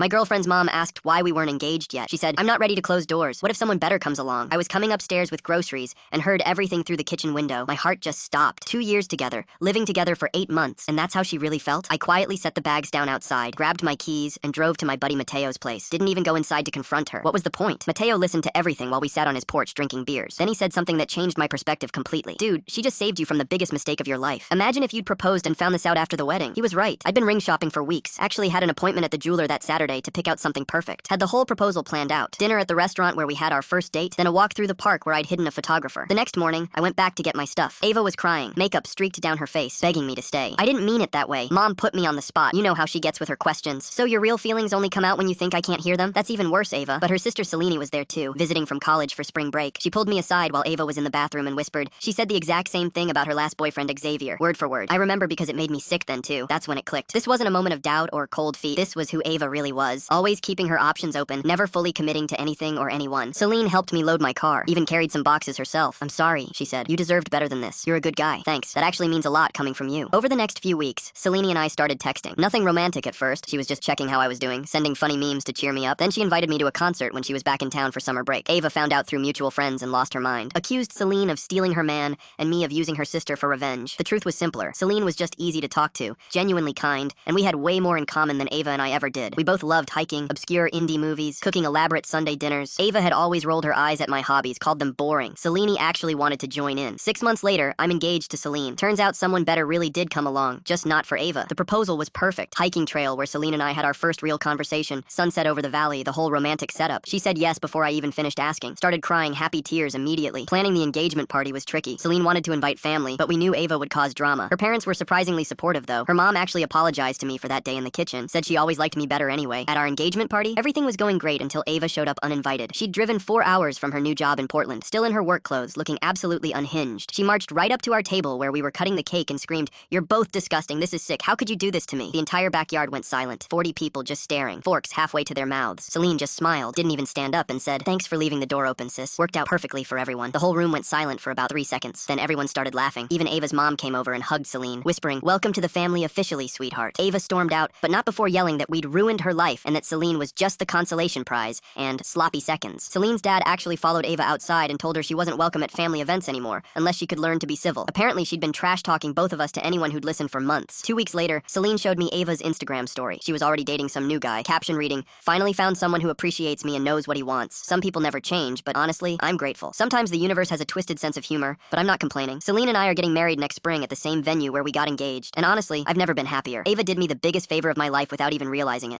My girlfriend's mom asked why we weren't engaged yet. She said, I'm not ready to close doors. What if someone better comes along? I was coming upstairs with groceries and heard everything through the kitchen window. My heart just stopped. 2 years together, living together for 8 months, and that's how she really felt? I quietly set the bags down outside, grabbed my keys, and drove to my buddy Mateo's place. Didn't even go inside to confront her. What was the point? Mateo listened to everything while we sat on his porch drinking beers. Then he said something that changed my perspective completely. Dude, she just saved you from the biggest mistake of your life. Imagine if you'd proposed and found this out after the wedding. He was right. I'd been ring shopping for weeks. Actually had an appointment at the jeweler that Saturday to pick out something perfect. Had the whole proposal planned out. Dinner at the restaurant where we had our first date, then a walk through the park where I'd hidden a photographer. The next morning, I went back to get my stuff. Ava was crying, makeup streaked down her face, begging me to stay. I didn't mean it that way. Mom put me on the spot. You know how she gets with her questions. So your real feelings only come out when you think I can't hear them? That's even worse, Ava. But her sister Selene was there too, visiting from college for spring break. She pulled me aside while Ava was in the bathroom and whispered, she said the exact same thing about her last boyfriend Xavier, word for word. I remember because it made me sick then too. That's when it clicked. This wasn't a moment of doubt or cold feet. This was who Ava really was. Always keeping her options open, never fully committing to anything or anyone. Selene helped me load my car, even carried some boxes herself. I'm sorry, she said. You deserved better than this. You're a good guy. Thanks. That actually means a lot coming from you. Over the next few weeks, Selene and I started texting. Nothing romantic at first. She was just checking how I was doing, sending funny memes to cheer me up. Then she invited me to a concert when she was back in town for summer break. Ava found out through mutual friends and lost her mind. Accused Selene of stealing her man and me of using her sister for revenge. The truth was simpler. Selene was just easy to talk to, genuinely kind, and we had way more in common than Ava and I ever did. We both loved hiking, obscure indie movies, cooking elaborate Sunday dinners. Ava had always rolled her eyes at my hobbies, called them boring. Selene actually wanted to join in. 6 months later, I'm engaged to Selene. Turns out someone better really did come along, just not for Ava. The proposal was perfect. Hiking trail where Selene and I had our first real conversation, sunset over the valley, the whole romantic setup. She said yes before I even finished asking. Started crying happy tears immediately. Planning the engagement party was tricky. Selene wanted to invite family, but we knew Ava would cause drama. Her parents were surprisingly supportive though. Her mom actually apologized to me for that day in the kitchen, said she always liked me better anyway. At our engagement party, everything was going great until Ava showed up uninvited. She'd driven 4 hours from her new job in Portland, still in her work clothes, looking absolutely unhinged. She marched right up to our table where we were cutting the cake and screamed, "You're both disgusting. This is sick. How could you do this to me?" The entire backyard went silent. 40 people just staring, forks halfway to their mouths. Selene just smiled, didn't even stand up, and said, "Thanks for leaving the door open, sis. Worked out perfectly for everyone." The whole room went silent for about 3 seconds. Then everyone started laughing. Even Ava's mom came over and hugged Selene, whispering, "Welcome to the family officially, sweetheart." Ava stormed out, but not before yelling that we'd ruined her life and that Selene was just the consolation prize and sloppy seconds. Selene's dad actually followed Ava outside and told her she wasn't welcome at family events anymore, unless she could learn to be civil. Apparently, she'd been trash-talking both of us to anyone who'd listen for months. 2 weeks later, Selene showed me Ava's Instagram story. She was already dating some new guy. Caption reading, "Finally found someone who appreciates me and knows what he wants. Some people never change, but honestly, I'm grateful. Sometimes the universe has a twisted sense of humor, but I'm not complaining." Selene and I are getting married next spring at the same venue where we got engaged, and honestly, I've never been happier. Ava did me the biggest favor of my life without even realizing it.